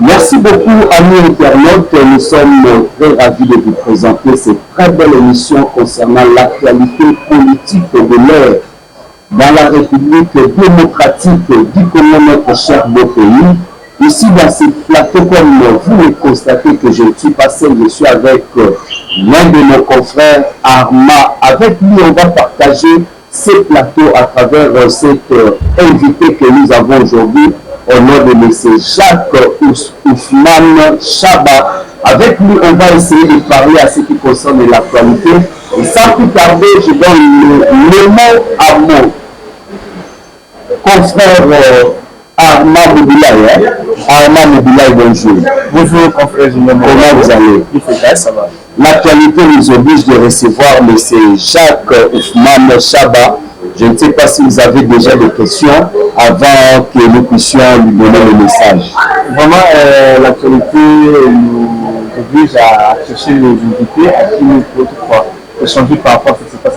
Merci beaucoup, amis internautes. Nous sommes très ravis de vous présenter cette très belle émission concernant l'actualité politique de l'heure dans la République démocratique du Congo, notre cher beau pays. Ici, dans ce plateau, comme vous le constatez que je ne suis pas seul, je suis avec l'un de nos confrères, Arma. Avec lui, on va partager ce plateau à travers cet invité que nous avons aujourd'hui au nom de M. Jacques Ousmane Chaba. Avec lui, on va essayer de parler à ce qui concerne l'actualité. Et sans plus tarder, je donne le mot à mon confrère Arma Mobilaï. Arma Mobilaï, bonjour. Bonjour, confrère Junior. Comment vous allez? Il fait bien, ça va. L'actualité nous oblige de recevoir M. Jacques Ousmane Chaba. Je ne sais pas si vous avez déjà des questions avant que nous puissions lui donner le message. Vraiment, l'actualité nous oblige à chercher les invités à qui nous peut échanger par rapport à ce qui se passe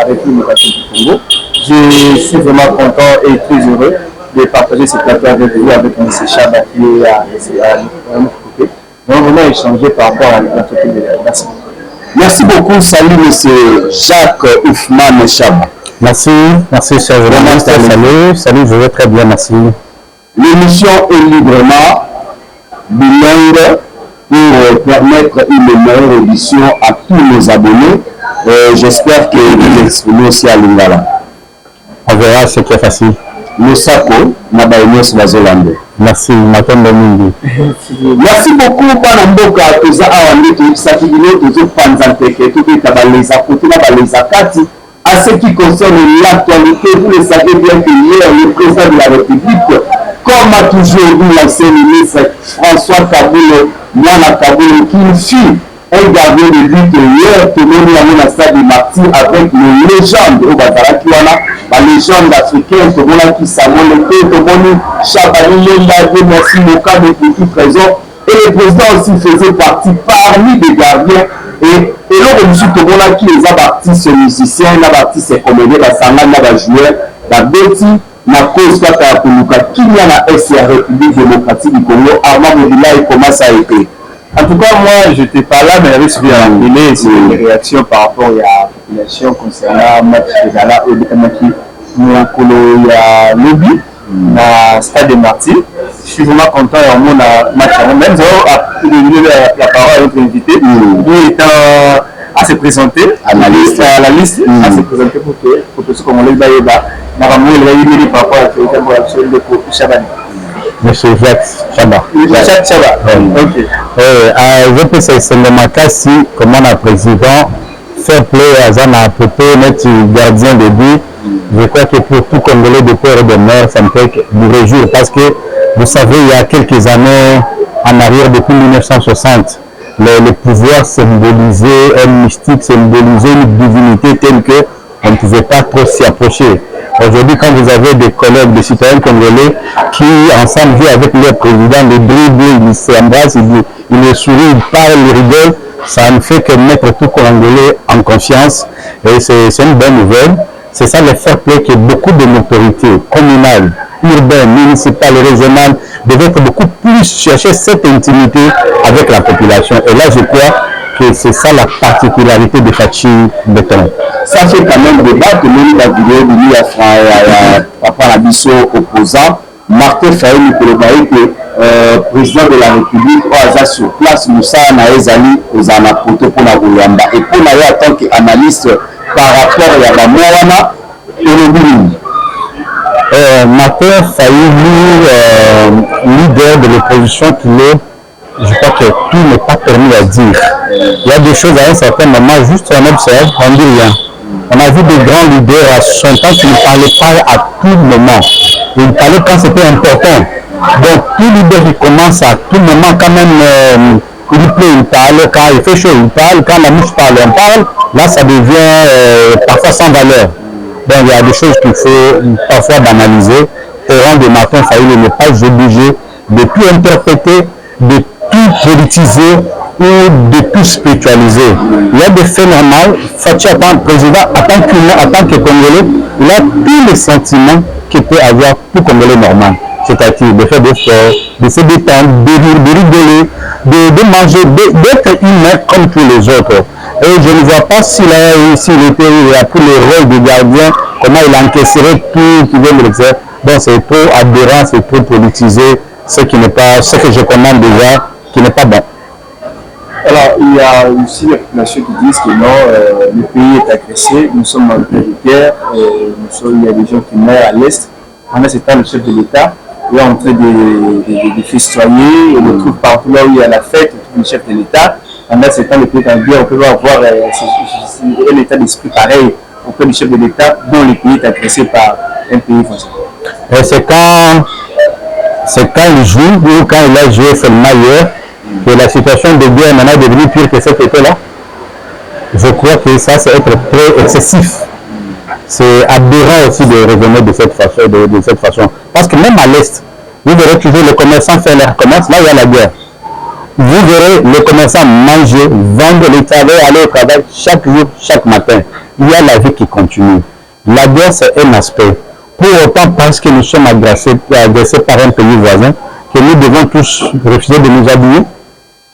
avec l'immigration du Congo. Je suis vraiment content et très heureux de partager ce plateau avec vous, avec M. Chaba qui est à notre côté. Nous allons vraiment échanger par rapport à l'actualité de l'air. Merci. Merci beaucoup. Salut M. Jacques Ousmane Chaba. Merci cher journaliste. Salut, je vais très bien, merci. L'émission est librement bilingue pour permettre une meilleure édition à tous nos abonnés. J'espère que vous exprimez aussi à Lingala. On verra ce qui est facile. Nosako, Nabaïnos Vazolande. Merci, Matombe Mingi. Merci beaucoup, Panamboka, Toza Awande, Sakibino, Tozo Panzanteke, Tozo Tabaleza, Kotuna Baleza Kati. À ce qui concerne l'actualité, vous le savez bien que hier, le président de la République, comme a toujours dit l'ancien ministre François Kaboulo, Yana Kaboulo, qui fit un gardien de but hier, tout le monde a eu stade de martyr avec les légendes au Bazarakiwana, la légende africaine, tout le monde qui s'amène le tout le monde Chabani, merci Moka de petits trésors. Et le président aussi faisait partie parmi des gardiens. Et là, je suis tout le monde qui les a artistes musiciens, les artistes comédiens, les sangans, les joueurs, la Betty, la cause qui y a la SR République démocratique du Congo, avant Mobilaï commence à écrire. En tout cas, moi, je n'étais pas là, mais j'avais suivi à la télé sur les réactions par rapport à la population concernant le match de Gala et il y a lobby dans le stade de Martyrs. Je suis vraiment content et on a match. Même si on a donné la parole à notre invité, lui étant à se présenter, à la liste, à se présenter pour que ceux comme on l'a dit, il va par rapport à la question de Chabani. Monsieur Jacques Chaba. Jacques Chaba. Ok. Je peux c'est si, comme on a président, faire play à Zana Popo, notre gardien de but. Je crois que pour tout Congolais de peur et de mort, ça me fait du réjouir parce que vous savez, il y a quelques années en arrière, depuis 1960, le pouvoir symbolisait un mystique, symbolisait une divinité telle qu'on ne pouvait pas trop s'y approcher. Aujourd'hui, quand vous avez des collègues, des citoyens congolais qui, ensemble, vivent avec leur président, les dribbles, ils s'embrassent, ils les sourient, ils parlent, ils rigolent, ça ne fait que mettre tout Congolais en confiance et c'est une bonne nouvelle. C'est ça le fair play que beaucoup de autorités communales, urbaines, municipales et régionales devaient être beaucoup plus chercher cette intimité avec la population. Et là, je crois que c'est ça la particularité de Fachi Béton. Ça fait quand même débat que nous avons vu à Papa Nabiso opposant, Martin Faye Nikolobaï, président de la République, au sur place, Moussa Naezali, aux Anapoto pour la Goulamba. Et pour la en tant qu'analyste par rapport à la Moana et le Boulou. Martin Faye, leader de l'opposition qu'il est, je crois que tout n'est pas permis à dire. Il y a des choses à un certain moment, juste on observe, on ne dit rien. On a vu des grands leaders à son temps qui ne parlaient pas à tout moment. Ils parlaient quand c'était important. Donc tout leader qui commence à tout moment quand même, il plaît, il parle, quand il fait chaud, il parle, quand la mouche parle, on parle, là ça devient parfois sans valeur. Donc il y a des choses qu'il faut parfois banaliser. Au rang de Martin Faye, il n'est pas obligé de tout interpréter, de tout politiser ou de tout spiritualiser. Il y a des faits normaux. Fachi, en tant que président, en tant qu'humain, en tant que Congolais, il a tous les sentiments que peut avoir tout Congolais normal. c'est-à-dire de faire des sports, de se détendre, de rigoler, de manger, d'être humain comme tous les autres. Et je ne vois pas s'il a pris le rôle de gardien, comment il encaisserait tout qui vient de l'extérieur. Donc c'est trop aberrant, c'est trop politisé, ce que je commande déjà, qui n'est pas bon. Alors, il y a aussi la population qui disent que non, le pays est agressé, nous sommes en guerre, il y a des gens qui meurent à l'Est. Pendant ce temps, le chef de l'État est en train de festoyer, on le trouve partout là où il y a la fête, on trouve le chef de l'État. Pendant ce temps, le pays est en guerre, on peut avoir un état d'esprit pareil auprès du chef de l'État dont le pays est agressé par un pays français. Et c'est quand il joue ou quand il a joué seulement hier que la situation de guerre maintenant est devenue pire que cet été-là. Je crois que ça, c'est être très excessif. C'est aberrant aussi de raisonner de cette façon. Parce que même à l'Est, vous verrez toujours les commerçants faire leur commerce, là il y a la guerre. Vous verrez les commerçants manger, vendre, les travailleurs, aller au travail chaque jour, chaque matin. Il y a la vie qui continue. La guerre, c'est un aspect. Pour autant, parce que nous sommes agressés par un pays voisin, que nous devons tous refuser de nous habiller,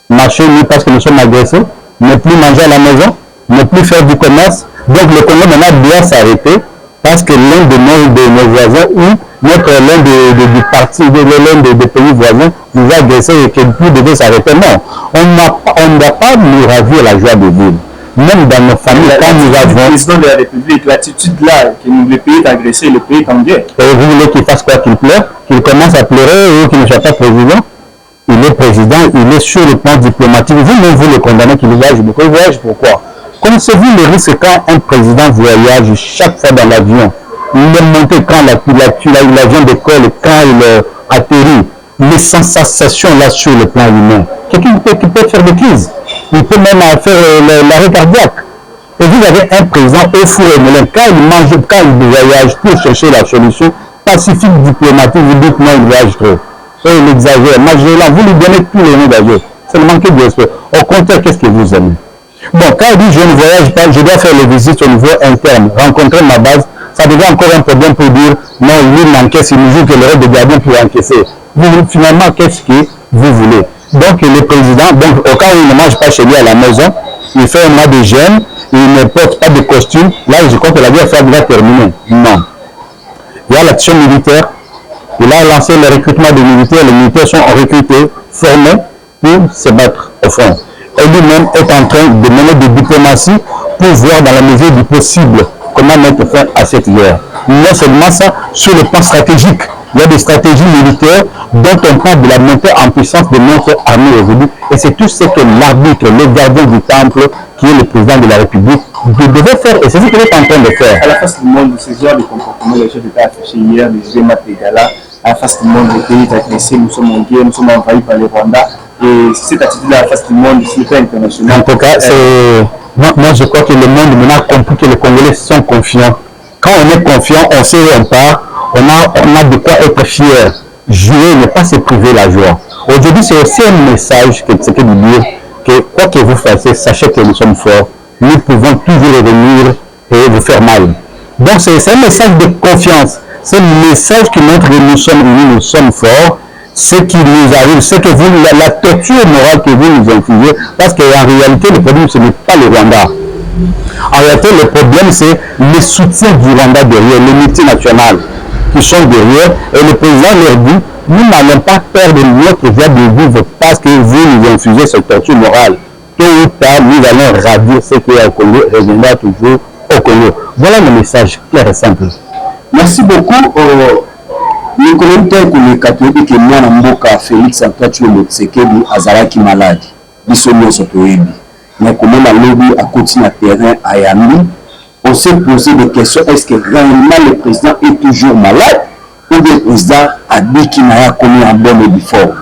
marcher nu parce que nous sommes agressés, ne plus manger à la maison, ne plus faire du commerce. Donc le Congo maintenant doit s'arrêter parce que l'un de nos voisins ou l'un des pays voisins nous a agressés et que nous devons s'arrêter. Non, on ne doit pas nous ravir la joie de vivre. Même dans nos familles, quand nous avons... Le président de la République, l'attitude là, que le pays est agressé, le pays est en guerre. Et vous voulez qu'il fasse quoi? Qu'il pleure? Qu'il commence à pleurer ou qu'il ne soit pas président? Il est président, il est sur le plan diplomatique. Vous-même, vous le condamnez qu'il voyage. Il voyage pourquoi? Connaissez-vous le risque quand un président voyage chaque fois dans l'avion? Il est monté quand l'avion décolle, quand il atterrit. Les sensations là sur le plan humain. Quelqu'un qui peut faire des crises. Il peut même faire l'arrêt cardiaque. Et vous avez un président au four et moulin. Quand il mange, quand il voyage pour chercher la solution pacifique, diplomatique, vous dites non, il voyage trop. Et il exagère. Magellan, vous lui donnez tous les noms d'ailleurs. C'est le manque de respect. Au contraire, qu'est-ce que vous aimez? Bon, quand il dit je ne voyage pas, je dois faire les visites au niveau interne, rencontrer ma base, ça devient encore un problème pour dire non, lui m'encaisse, il nous joue que le reste de gardien pour encaisser. Vous, finalement, qu'est-ce que vous voulez? Donc le président, au cas où il ne mange pas chez lui à la maison, il fait un mois de jeûne, il ne porte pas de costume, là je crois que la guerre va terminer. Non. Il y a l'action militaire, il a lancé le recrutement des militaires, les militaires sont recrutés, formés pour se battre au front. Et lui-même est en train de mener des diplomaties pour voir dans la mesure du possible comment mettre fin à cette guerre. Non seulement ça, sur le plan stratégique, il y a des stratégies militaires dont on parle de la montée en puissance de notre armée aujourd'hui. Et c'est tout ce que l'arbitre, le gardien du temple, qui est le président de la République, devait faire. Et c'est ce qu'il est en train de faire. À la face du monde, ce genre de comportement, le chef d'État a affiché hier, le Zema Tegala, à la face du monde, le pays est agressé, nous sommes en guerre, nous sommes envahis par les Rwandais. Et cette attitude-là à la face du monde, c'est pas international. En tout cas, moi je crois que le monde maintenant a compris que les Congolais sont confiants. Quand on est confiant, on sait où on part, on a de quoi être fier. Jouer, ne pas se priver la joie. Aujourd'hui, c'est aussi un message que c'est de dire que quoi que vous fassiez, sachez que nous sommes forts. Nous pouvons toujours revenir et vous faire mal. Donc c'est un message de confiance. C'est un message qui montre que nous sommes unis, nous sommes forts. Ce qui nous arrive, c'est que vous, la torture morale que vous nous infligez, parce qu'en réalité, le problème, ce n'est pas le Rwanda. En réalité, le problème, c'est le soutien du Rwanda derrière, l'unité nationale qui sont derrière, et le président leur dit, nous n'allons pas perdre notre joie de vivre parce que vous nous infligez cette torture morale. Tôt ou tard, nous allons ravir ce qui est au Congo, reviendra toujours au Congo. Voilà le message clair et simple. Merci beaucoup. Le commentaire que le catholique que moi mboka Félix Antoine Tshisekedi azalaki malade. Biso nyonso toyebi. Mais comment la lobby a continué à terrain à Yambi, on s'est posé des questions. Est-ce que réellement le président est toujours malade ou le président a dit qu'il n'a connu un bon before?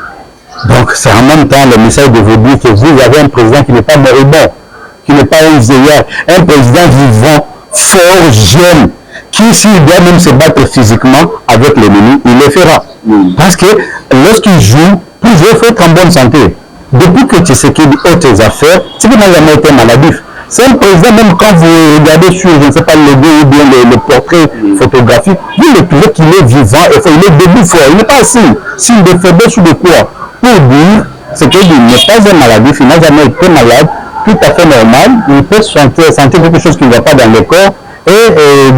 Donc c'est en même temps le message de vous dire que vous avez un président qui n'est pas moribond, qui n'est pas un vieillard, un président vivant, fort, jeune, qui s'il doit même se battre physiquement avec l'ennemi, il le fera. Parce que lorsqu'il joue, toujours il faut être en bonne santé. Depuis que Tshisekedi a tes affaires, c'est qu'il n'a jamais été maladif. C'est un président, même quand vous regardez sur, je ne sais pas, le logo ou bien le portrait photographique, vous le trouvez qu'il est vivant, il est debout fort, il n'est pas assis, signe de faiblesse ou de quoi. Pour dire, c'est qu'il n'est pas un maladif, il n'a jamais été malade, tout à fait normal, il peut sentir quelque chose qui ne va pas dans le corps et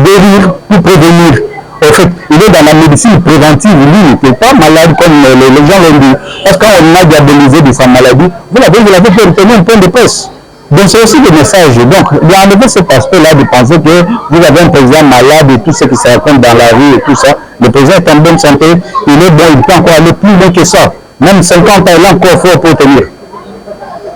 guérir pour prévenir. En fait, il est dans la médecine préventive, lui, il n'était pas malade comme les gens l'ont dit. Parce qu'on a diabolisé de sa maladie, vous l'avez fait obtenir un point de presse. Donc c'est aussi des messages. Donc, il y a enlevé cet aspect-là de penser que vous avez un président malade et tout ce qui se raconte dans la rue et tout ça. Le président est en bonne santé, il est bon, il peut encore aller plus loin que ça. Même 50 ans, il a encore fort pour tenir.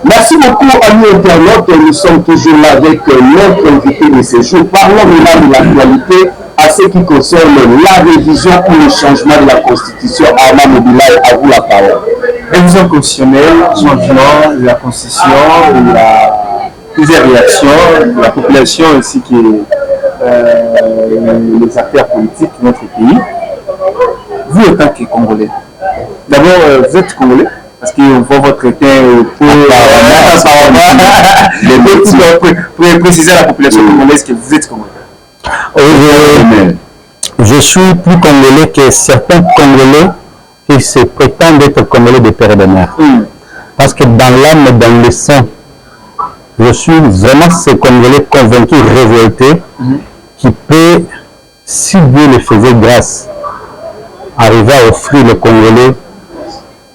Merci beaucoup, amis internautes. Nous sommes toujours là avec notre invité de ce jour. Parlons maintenant de l'actualité à ce qui concerne la révision ou le changement de la Constitution. Armand Mobilaï, à vous la parole. Révision constitutionnelle, changement de la Constitution, il y a plusieurs réactions, la population ainsi que les acteurs politiques de notre pays. Vous, en tant que Congolais, d'abord, vous êtes Congolais? Parce qu'on voit votre teint pour préciser à la population congolaise que vous êtes Congolais. Je suis plus Congolais que certains Congolais qui se prétendent être Congolais de père et de mère. Parce que dans l'âme et dans le sang, je suis vraiment ce Congolais convaincu, révolté, qui peut, si Dieu le faisait grâce, arriver à offrir le Congolais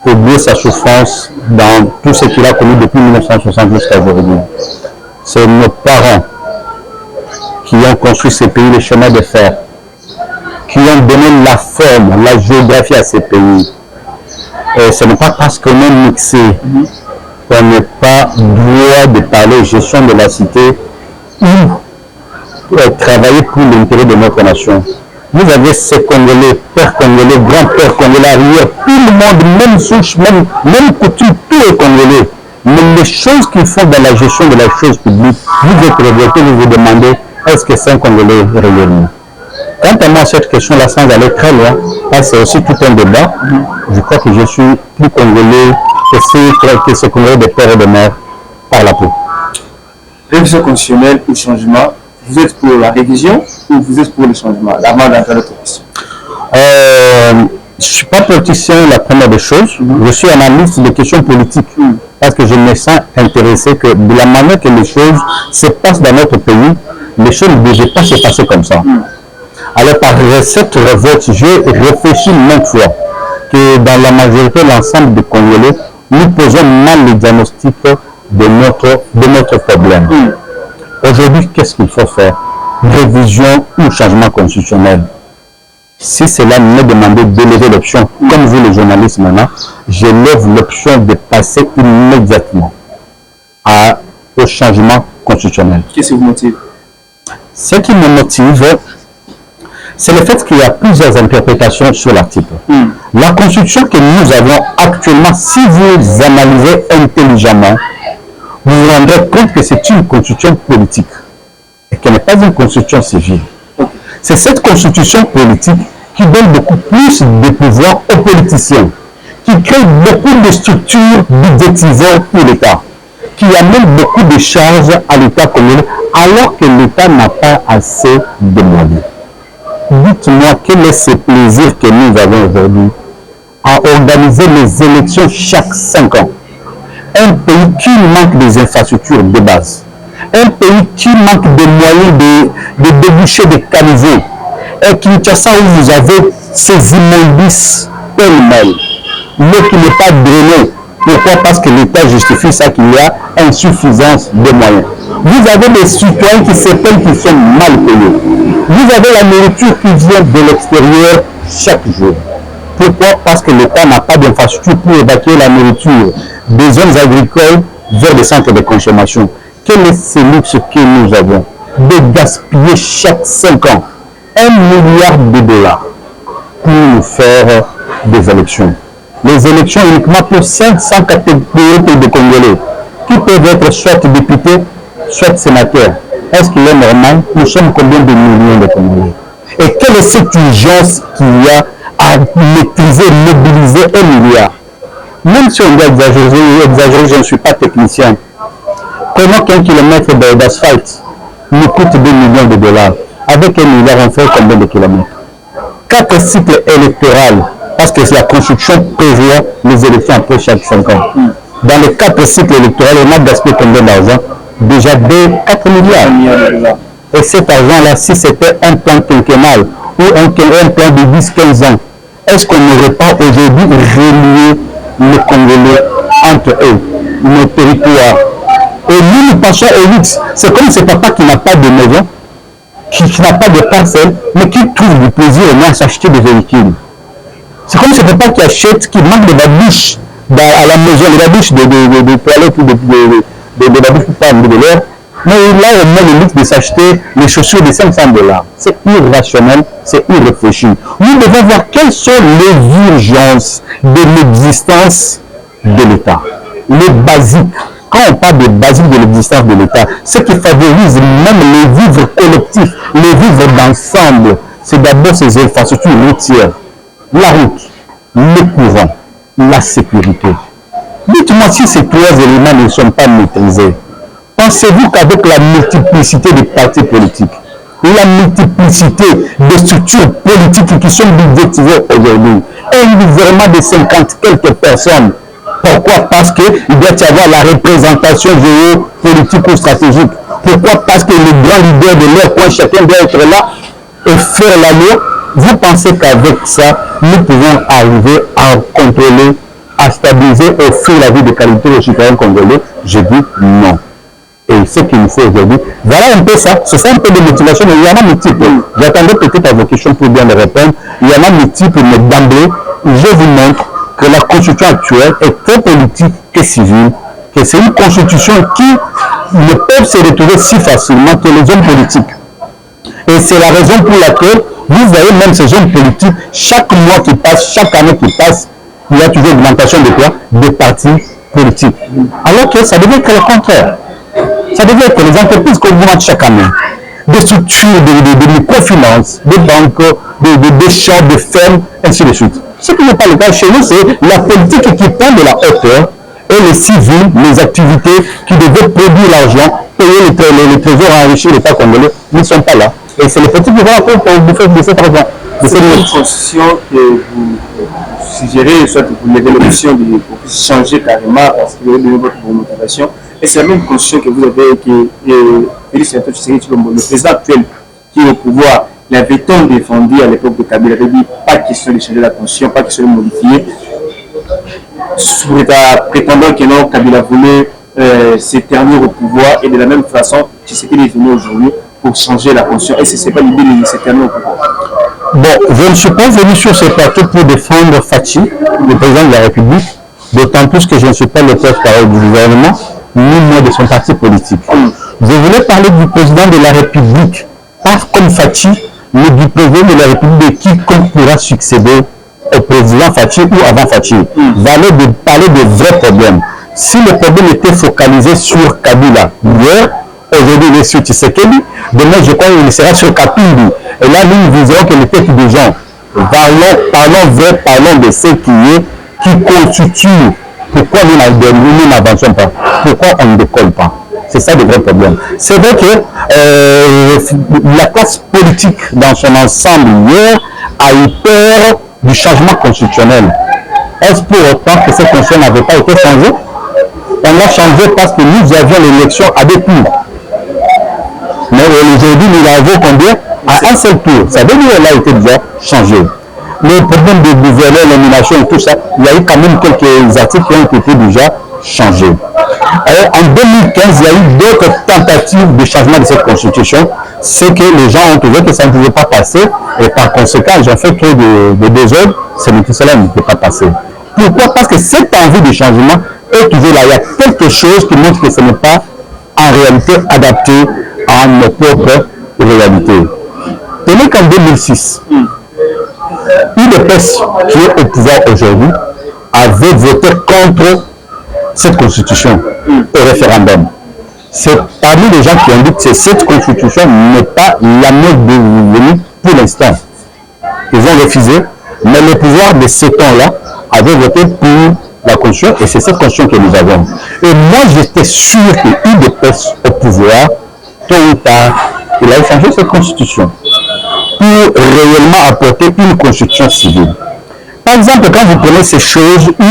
oublier sa souffrance dans tout ce qu'il a connu depuis 1960 jusqu'à aujourd'hui. C'est nos parents qui ont construit ce pays, le chemin de fer, qui ont donné la forme, la géographie à ces pays. Et ce n'est pas parce qu'on est mixé qu'on n'est pas droit de parler gestion de la cité ou travailler pour l'intérêt de notre nation. Vous avez ces Congolais, pères Congolais, grands-pères Congolais, arrière, tout le monde, même souche, même coutume, tout est Congolais. Mais les choses qu'ils font dans la gestion de la chose publique, vous êtes révoltés, vous vous demandez, est-ce que c'est un Congolais réellement? Quant à moi, cette question-là, sans aller très loin, c'est aussi tout un débat. Je crois que je suis plus Congolais que ce Congolais de père et de mère par la peau. Révision constitutionnelle ou changement, vous êtes pour la révision ou vous êtes pour le changement? Avant d'entrer notre question. Je ne suis pas politicien, la première des choses. Je suis analyste de questions politiques. Parce que je me sens intéressé que de la manière que les choses se passent dans notre pays, les choses ne devaient pas se passer comme ça. Alors par cette révolte, j'ai réfléchi maintes fois que dans la majorité, l'ensemble des Congolais, nous posons mal le diagnostic de notre problème. Aujourd'hui, qu'est-ce qu'il faut faire? Révision ou changement constitutionnel? Si cela me demandait d'élever l'option, comme vous les journalistes maintenant, j'élève l'option de passer immédiatement au changement constitutionnel. Qu'est-ce qui vous motive? Ce qui me motive, c'est le fait qu'il y a plusieurs interprétations sur l'article. La constitution que nous avons actuellement, si vous analysez intelligemment, vous vous rendrez compte que c'est une constitution politique et qu'elle n'est pas une constitution civile. C'est cette constitution politique qui donne beaucoup plus de pouvoir aux politiciens, qui crée beaucoup de structures budgétisées pour l'État, qui amène beaucoup de charges à l'État communal, alors que l'État n'a pas assez de moyens. Dites-moi quel est ce plaisir que nous avons aujourd'hui à organiser les élections chaque 5 ans. Un pays qui manque des infrastructures de base, un pays qui manque de moyens de déboucher des caniveaux, et Kinshasa où vous avez ces immondices pêle-mêle, l'eau qui n'est pas drainée. Pourquoi? Parce que l'État justifie ça, qu'il y a insuffisance de moyens. Vous avez des citoyens qui se plaignent qui sont mal payés. Vous avez la nourriture qui vient de l'extérieur chaque jour. Pourquoi? Parce que l'État n'a pas d'infrastructure pour évacuer la nourriture des zones agricoles vers des centres de consommation. Quel est ce luxe que nous avons de gaspiller chaque 5 ans 1 milliard de dollars pour nous faire des élections? Les élections uniquement pour 500 catégories de Congolais qui peuvent être soit députés, soit sénateurs. Est-ce qu'il est normal? Nous sommes combien de millions de Congolais? Et quelle est cette urgence qu'il y a à maîtriser, mobiliser 1 milliard? Même si on doit exagérer, je ne suis pas technicien. Prenons qu'un kilomètre d'asphalte nous coûte 2 millions de dollars. Avec 1 milliard, on fait combien de kilomètres? 4 cycles électoraux, parce que la Constitution prévoit les élections après chaque 5 ans. Dans les 4 cycles électoraux, on a gaspillé combien d'argent? Déjà 4 milliards. Et cet argent-là, si c'était un plan quinquennal ou un plan de 10-15 ans, est-ce qu'on n'aurait pas aujourd'hui relié les Congolais entre eux, nos territoires? Et nous pensons au luxe. C'est comme ce papa qui n'a pas de maison, qui n'a pas de parcelle, mais qui trouve du plaisir à s'acheter des véhicules. C'est comme ce papa qui achète, qui manque de babouches à la maison, les babouches de toilettes ou de babouches pour prendre de l'air. Mais là, on met le luxe de s'acheter les chaussures de 500 $. C'est irrationnel, c'est irréfléchi. Nous devons voir quelles sont les urgences de l'existence de l'État. Les basiques. Quand on parle des basiques de l'existence de l'État, ce qui favorise même les vivres collectifs, les vivres d'ensemble, c'est d'abord ces infrastructures routières, la route, le courant, la sécurité. Dites-moi si ces 3 éléments ne sont pas maîtrisés. Pensez-vous qu'avec la multiplicité des partis politiques, la multiplicité des structures politiques qui sont budgétisées aujourd'hui, un gouvernement de 50 quelques personnes, pourquoi? Parce qu'il doit y avoir la représentation géopolitique ou stratégique. Pourquoi? Parce que les grands leaders de leur coin, chacun doit être là et faire la loi. Vous pensez qu'avec ça, nous pouvons arriver à contrôler, à stabiliser et offrir la vie de qualité aux citoyens congolais? Je dis non. Et ce qu'il nous faut aujourd'hui, voilà un peu ça. C'est ça un peu de motivation, mais il y en a multiples. J'attendais peut-être à vos questions pour bien les répondre. Il y en a multiples, mais d'emblée, je vous montre que la constitution actuelle est très politique que civile, que c'est une constitution qui ne peut se retrouver si facilement que les hommes politiques. Et c'est la raison pour laquelle, vous voyez même ces hommes politiques, chaque mois qui passe, chaque année qui passe, il y a toujours une augmentation de quoi? Des partis politiques. Alors que ça devait être le contraire. Ça devait être les entreprises qu'on augmente chaque année. Des structures de microfinance, des banques, des champs, des fermes, ainsi de suite. Ce qui n'est pas le cas chez nous, c'est la politique qui prend de la hauteur et les civils, les activités qui devaient produire l'argent, payer les trésors, enrichir l'État congolais, ne sont pas là. Et c'est les politiques qui vont encore pour bouffer de cet argent. C'est une constitution que vous suggérez, soit vous levez l'option de changer carrément parce que vous avez donné votre motivation. Et c'est la même constitution que vous avez, que Félix Antoine Tshisekedi Tshilombo, le président actuel qui est au pouvoir, il avait tant défendu à l'époque de Kabila, il avait dit pas question de changer la constitution, pas question de modifier. Prétendant que non, Kabila voulait s'éternuer au pouvoir et de la même façon, Tshisekedi est venu aujourd'hui pour changer la constitution. Et ce n'est pas l'idée de s'éternuer au pouvoir. Bon, je ne suis pas venu sur ce plateau pour défendre Fachi, le président de la République, d'autant plus que je ne suis pas le porte-parole du gouvernement, ni moi de son parti politique. Je voulais parler du président de la République, pas comme Fachi, mais du président de la République qui pourra succéder au président Fachi ou avant Fachi. Parler de vrais problèmes. Si le problème était focalisé sur Kabila hier, aujourd'hui il est sur Tshisekedi, demain je crois qu'il sera sur Kapindi. Et là nous viserons que les têtes des gens. Parlons de ce qui constitue. Pourquoi nous n'avançons pas? Pourquoi on ne décolle pas? C'est ça le vrai problème. C'est vrai que la classe politique dans son ensemble hier a eu peur du changement constitutionnel. Est-ce pour autant que cette constitution n'avait pas été changée? On l'a changé parce que nous avions l'élection à 2 tours. Mais aujourd'hui, nous l'avons combien? À un seul tour. Ça veut dire qu'elle a été déjà changée. Le problème de gouverneur, l'élimination et tout ça, il y a eu quand même quelques articles qui ont été déjà changés. Alors, en 2015, il y a eu d'autres tentatives de changement de cette constitution. C'est que les gens ont trouvé que ça ne pouvait pas passer et par conséquent, ils ont fait trop de désordre. Cela ne peut pas passer. Pourquoi? Parce que cette envie de changement est toujours là. Il y a quelque chose qui montre que ce n'est pas en réalité adapté à nos propres réalités. Tenez qu'en 2006, UDPS, qui est au pouvoir aujourd'hui, avait voté contre cette constitution au référendum. C'est parmi les gens qui ont dit que cette constitution n'est pas la mode devenue pour l'instant. Ils ont refusé, mais le pouvoir de ces temps-là avait voté pour la Constitution, et c'est cette Constitution que nous avons. Et moi, j'étais sûr qu'il UDPS au pouvoir, tôt ou tard, il allait changer cette Constitution pour réellement apporter une Constitution civile. Par exemple, quand vous prenez ces choses où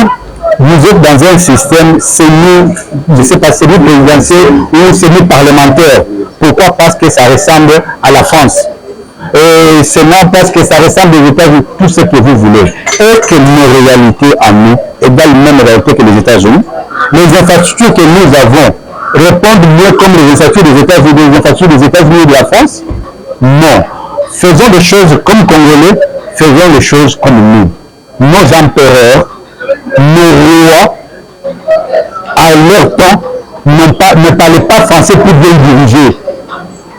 vous êtes dans un système semi, je ne sais pas, semi-présidentiel ou semi-parlementaire. Pourquoi? Parce que ça ressemble à la France. Et seulement parce que ça ressemble aux États-Unis, tout ce que vous voulez. Et que nos réalités à nous égale la même réalité que les États-Unis. Les infrastructures que nous avons répondent mieux comme les infrastructures des États-Unis, les infrastructures des États-Unis et de la France? Non. Faisons des choses comme Congolais, faisons les choses comme nous. Nos empereurs, nos rois, à leur temps, ne parlaient pas français pour bien diriger,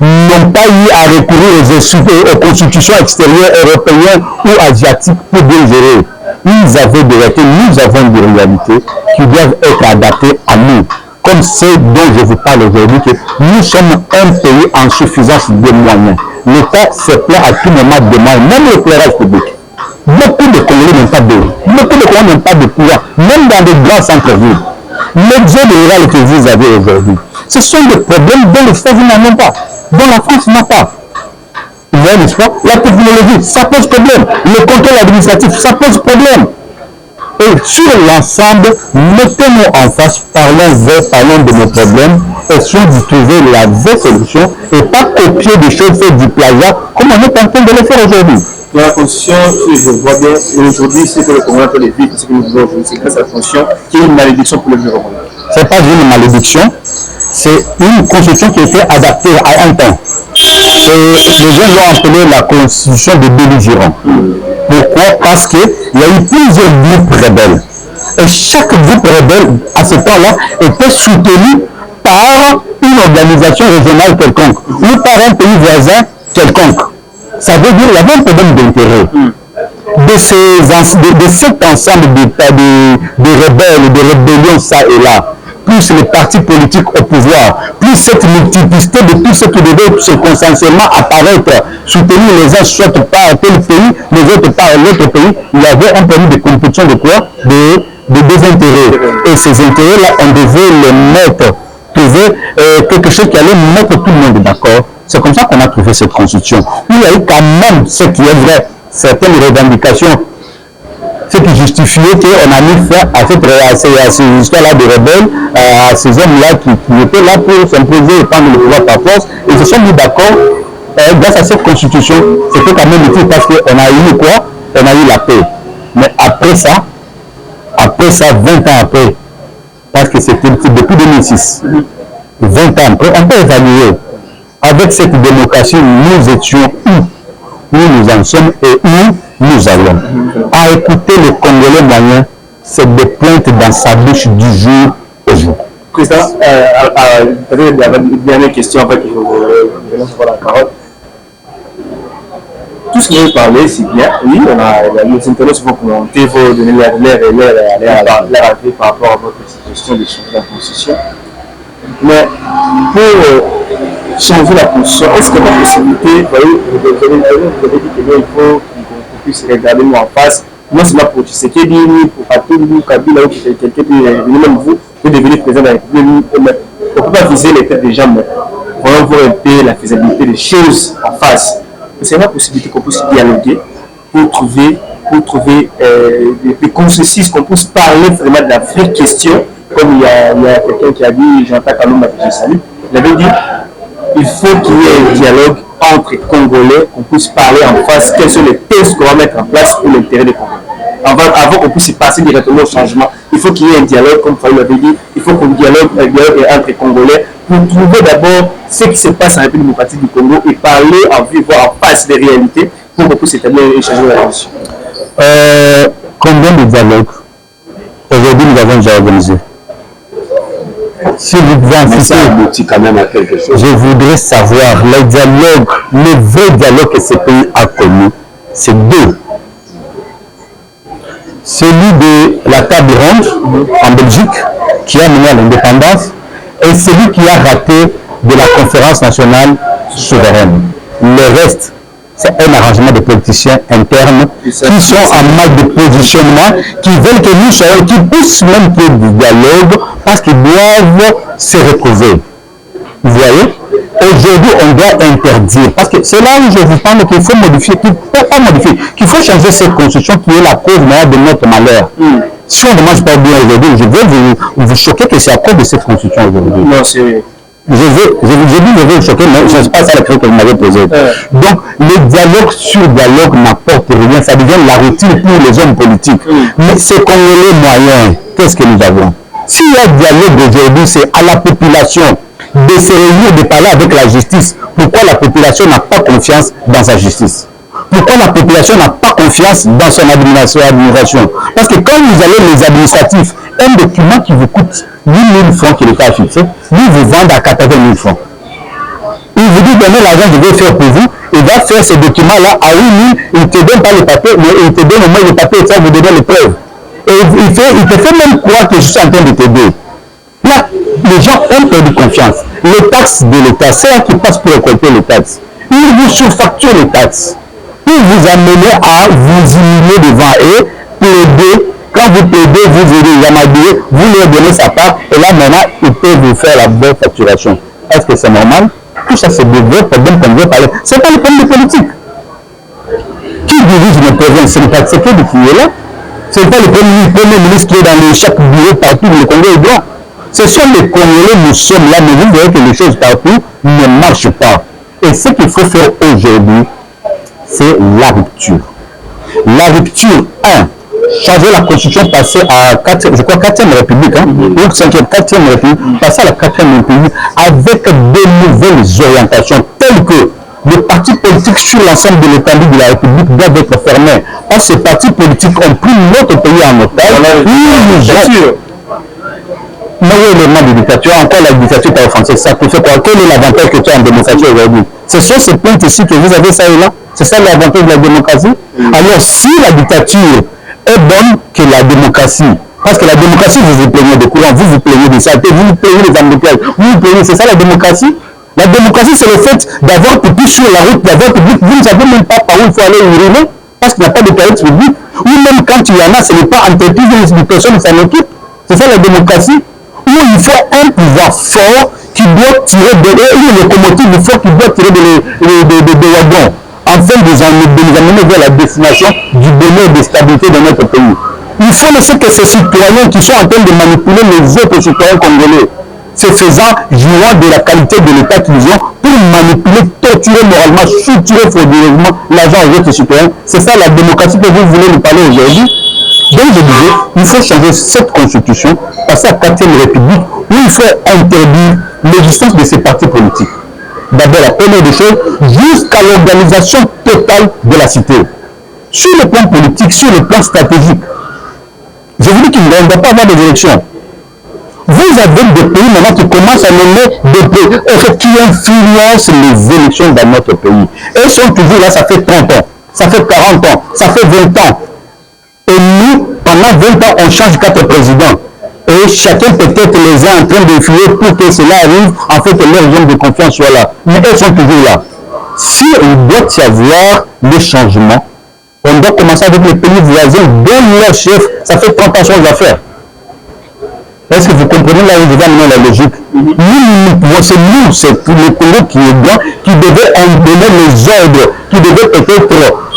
n'ont pas eu à recourir aux constitutions extérieures européennes ou asiatiques pour bien gérer. Ils avaient des réalités, nous avons des réalités qui doivent être adaptées à nous. Comme c'est dont je vous parle aujourd'hui, que nous sommes un pays en suffisance de moyens. L'État se plaint à tout moment de moyens, même l'éclairage public. Beaucoup de Congolais n'ont pas d'eau, beaucoup de Congolais n'ont pas de courant, même dans des grands centres-villes. L'exode rural que vous avez aujourd'hui, ce sont des problèmes dont les États-Unis n'en ont pas, dont la France n'a pas. N'est-ce pas? La technologie, ça pose problème. Le contrôle administratif, ça pose problème. Et sur l'ensemble, mettez-nous en face, parlons de nos problèmes, essayons de trouver la vraie solution et pas copier des choses, faire du plagiat, comme on est en train de le faire aujourd'hui. Dans la Constitution, je vois bien, aujourd'hui, c'est que le Congo peut les vivre, ce que nous voulons aujourd'hui, c'est grâce à la Constitution qui est une malédiction pour le gouvernement. Ce n'est pas une malédiction, c'est une Constitution qui a été adaptée à un temps. Et les gens l'ont appelé la Constitution des belligérants. Pourquoi? Parce qu'il y a eu plusieurs groupes rebelles. Et chaque groupe rebelle, à ce temps-là, était soutenu par une organisation régionale quelconque ou par un pays voisin quelconque. Ça veut dire qu'il y avait un problème d'intérêt. De cet ensemble de rebelles, de rébellions, ça et là, plus les partis politiques au pouvoir, plus cette multiplicité de tout ce qui devait consensuellement apparaître, soutenir les uns soit par tel pays, les autres par l'autre pays, il y avait un problème de compétition de quoi? De désintérêt. Et ces intérêts-là, on devait les mettre, trouver quelque chose qui allait mettre tout le monde d'accord. C'est comme ça qu'on a trouvé cette constitution, où il y a eu quand même ce qui est vrai, certaines revendications, ce qui justifiait qu'on a mis fin à ces histoires-là de rebelles, à ces hommes-là qui étaient là pour s'imposer et prendre le pouvoir par force, et se sont mis d'accord grâce à cette constitution. C'était quand même utile parce qu'on a eu quoi? On a eu la paix. Mais après ça, 20 ans après, parce que c'était depuis 2006, 20 ans après, on peut évaluer. Avec cette démocratie, nous étions où nous en sommes et où nous allons. À écouter le Congolais moyen, c'est des plaintes dans sa bouche du jour au jour. Président, peut-être la dernière question avant que je vous lance la parole. Tout ce que vous parlez, c'est bien. Oui, les internautes vont commenter, vont donner leur avis par rapport à votre suggestion de changer la Constitution. Mais pour changer la Constitution, est-ce qu'il y a une possibilité, vous avez dit qu'il faut qu'on puisse regarder nous en face, non seulement pour Tshisekedi, ni pour Fatou, Kabila ou quelqu'un qui est venu même vous devenir président de la République, on ne peut pas viser les têtes des gens, mais voyons voir un peu la faisabilité des choses en face. C'est une possibilité qu'on puisse dialoguer pour trouver des consensus, qu'on puisse parler vraiment de la vraie question. Comme il y a quelqu'un qui a dit, Jean-Jacques Kalumba, que je salue, il avait dit il faut qu'il y ait un dialogue entre Congolais, qu'on puisse parler en face, quels sont les textes qu'on va mettre en place pour l'intérêt des Congolais. Avant qu'on puisse y passer directement au changement, il faut qu'il y ait un dialogue, comme Faye l'avait dit, il faut qu'on dialogue entre Congolais pour trouver d'abord ce qui se passe en République démocratique du Congo et parler en vue, voir en face des réalités pour qu'on puisse établir et changer la relation. Combien de dialogues aujourd'hui nous avons déjà organisé? Si vous pouvez en citer, quand même à quelque chose. Je voudrais savoir les dialogues, le vrai dialogue que ce pays a connu, c'est deux. Celui de la table ronde en Belgique, qui a mené à l'indépendance, et celui qui a raté de la conférence nationale souveraine. Le reste, c'est un arrangement de politiciens internes qui sont en mode de positionnement, qui veulent que nous soyons, qui poussent même pour du dialogue parce qu'ils doivent se retrouver. Vous voyez? Aujourd'hui, on doit interdire, parce que c'est là où je vous parle qu'il faut modifier, qu'il faut changer cette constitution qui est la cause de notre malheur. Si on ne mange pas bien aujourd'hui, je veux vous choquer que c'est à cause de cette constitution aujourd'hui. Non, c'est... Je vais vous choquer, mais je ne sais pas ça la question que vous m'avez posée. Donc, le dialogue sur dialogue n'apporte rien, ça devient la routine pour les hommes politiques. Mais c'est qu'on est les moyens. Qu'est-ce que nous avons? S'il y a dialogue aujourd'hui, c'est à la population de se réunir, de parler avec la justice. Pourquoi la population n'a pas confiance dans sa justice? Pourquoi la population n'a pas confiance dans son administration? Parce que quand vous allez les administratifs, un document qui vous coûte 8 000 francs que l'État a fixé, lui vous vendent à 80 000 francs. Il vous dit donnez l'argent que je vais faire pour vous, il va faire ce document-là à 8 000, il ne te donne pas le papier, mais il te donne au moins le papier et ça vous donne les preuves. Et il te fait même croire que je suis en train de t'aider. Là, les gens ont perdu confiance. Les taxes de l'État, c'est là qui passent pour récolter les taxes. Ils vous surfacturent les taxes. Pour vous amener à vous humilier devant eux, plaider. Quand vous plaidez, vous les amadouez, vous leur donnez sa part, et là maintenant, ils peuvent vous faire la bonne facturation. Est-ce que c'est normal? Tout ça, c'est de vos problèmes qu'on veut parler. Ce n'est pas le problème politique. Qui dirige nos provinces? Ce n'est pas Tshisekedi qui est là. Ce n'est pas le premier ministre qui est dans chaque bureau partout où le Congo est grand. Ce sont les Congolais, nous sommes là, mais vous voyez que les choses partout ne marchent pas. Et ce qu'il faut faire aujourd'hui, c'est la rupture. La rupture, 1. Changer la constitution, passer à 4e République, ou 4e République, passer à la 4e République avec de nouvelles orientations telles que les partis politiques sur l'ensemble de l'étendue de la République doivent être fermés. Parce que ces partis politiques ont pris notre pays en otage. Mais oui, l'élément de dictature, encore la dictature par français, ça te fait quoi? Quel est l'avantage que tu as en démocratie aujourd'hui? Ce sont ces plaintes ici que vous avez ça et là. C'est ça l'avantage de la démocratie. Alors si la dictature est bonne que la démocratie, parce que la démocratie, vous vous plaignez de courant, vous vous plaignez de saleté, vous vous plaignez des embouteillages, vous vous plaignez, c'est ça la démocratie? La démocratie, c'est le fait d'avoir pipi sur la route, d'avoir public, vous ne savez même pas par où il faut aller uriner, parce qu'il n'y a pas de toilette publique, ou même quand il y en a, ce n'est pas entreprise, une personne s'en occupe. C'est ça la démocratie? Où il faut un pouvoir fort qui doit tirer une locomotive fort qui doit tirer des wagons, afin de nous amener vers la destination du bonheur et de stabilité de notre pays. Il faut laisser que ces citoyens qui sont en train de manipuler les autres citoyens congolais, se faisant jouant de la qualité de l'État qu'ils ont pour manipuler, torturer moralement, structurer frauduleusement l'argent aux autres citoyens. C'est ça la démocratie que vous voulez nous parler aujourd'hui. Donc je disais, il faut changer cette constitution, passer à la 4e République, où il faut interdire l'existence de ces partis politiques. D'abord, la première des choses, jusqu'à l'organisation totale de la cité. Sur le plan politique, sur le plan stratégique, je vous dis qu'il ne doit pas avoir des élections. Vous avez des pays maintenant qui commencent à nommer des pays qui influencent les élections dans notre pays. Et ils sont toujours là, ça fait 30 ans, ça fait 40 ans, ça fait 20 ans. Et nous, pendant 20 ans, on change 4 présidents. Et chacun peut-être les a en train d'influer pour que cela arrive, en fait que leurs hommes de confiance soient là. Mais elles sont toujours là. Si on doit y avoir des changements, on doit commencer avec les pays voisins dont leur chef, ça fait 30 ans sans affaire. Est-ce que vous comprenez là où je vais amener la logique? C'est nous, c'est le Congo qui est grand, qui devait en donner les ordres, qui devait peut-être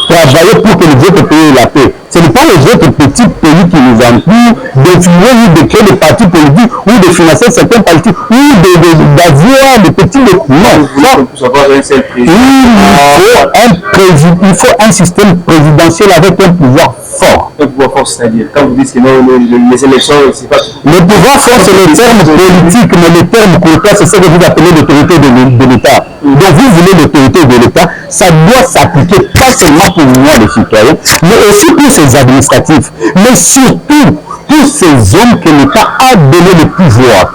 travailler pour que les autres pays aient la paix. Ce n'est pas les autres petits pays qui nous entourent d'influer ou de créer des partis politiques ou de financer certains partis ou d'avoir des petits... Non, il faut un système présidentiel avec un pouvoir fort. Un pouvoir fort, c'est-à-dire, quand vous dites que non, les élections, c'est pas... Le pouvoir fort, c'est le terme politique, mais le terme courtois, c'est ce que vous appelez l'autorité de l'État. Donc vous voulez l'autorité de l'État, ça doit s'appliquer pas seulement pour nous les citoyens, mais aussi pour ces administratifs, mais surtout pour ces hommes que l'État a donné le pouvoir,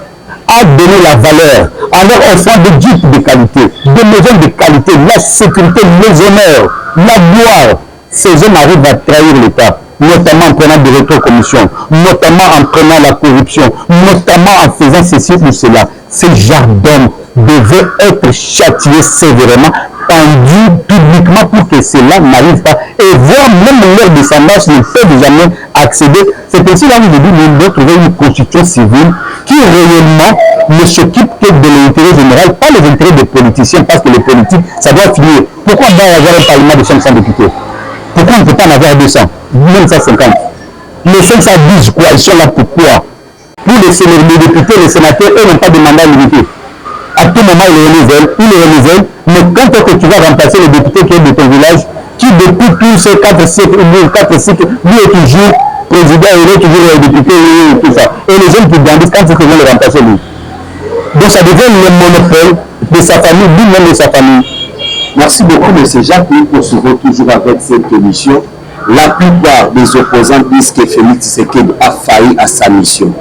a donné la valeur, en leur offrant des dupes de qualité, des maisons de qualité, la sécurité, les honneurs, la gloire. Ces hommes arrivent à trahir l'État, notamment en prenant des rétrocommissions, notamment en prenant la corruption, notamment en faisant ceci ou cela. Ces genres d'hommes devait être châtié sévèrement, pendu publiquement pour que cela n'arrive pas. Et voir même leurs descendants ne peuvent jamais accéder. C'est ainsi là où je dis nous devons trouver une constitution civile qui réellement ne s'occupe que de l'intérêt général, pas les intérêts des politiciens, parce que les politiques, ça doit finir. Pourquoi on doit avoir un parlement de 500 députés? Pourquoi on ne peut pas en avoir 200, même 150? Les 510, quoi, ils sont là pourquoi? Pour les députés, les sénateurs, eux n'ont pas de mandat limité. À tout moment, ils le renouvellent, mais quand est-ce que tu vas remplacer le député qui est de ton village, qui depuis tous ces 4 siècles, lui est toujours président, il est toujours député, et tout ça. Et les jeunes qui grandissent, quand est-ce qu'ils vont le remplacer lui? Donc ça devient le monopole de sa famille, lui-même de sa famille. Merci beaucoup, M. Jacques. Nous poursuivons toujours avec cette émission. La plupart des opposants disent que Félix Tshisekedi a failli à sa mission.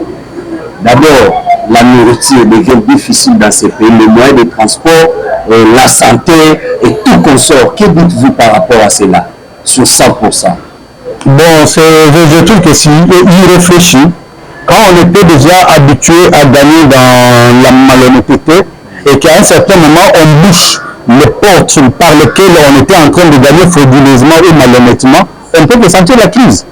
D'abord, la nourriture devient difficile dans ces pays, les moyens de transport, la santé et tout consort. Que dites-vous par rapport à cela, sur 100%? Bon, je trouve que si il réfléchit, quand on était déjà habitué à gagner dans la malhonnêteté et qu'à un certain moment on bouche les portes par lesquelles on était en train de gagner frauduleusement et malhonnêtement, on peut ressentir la crise.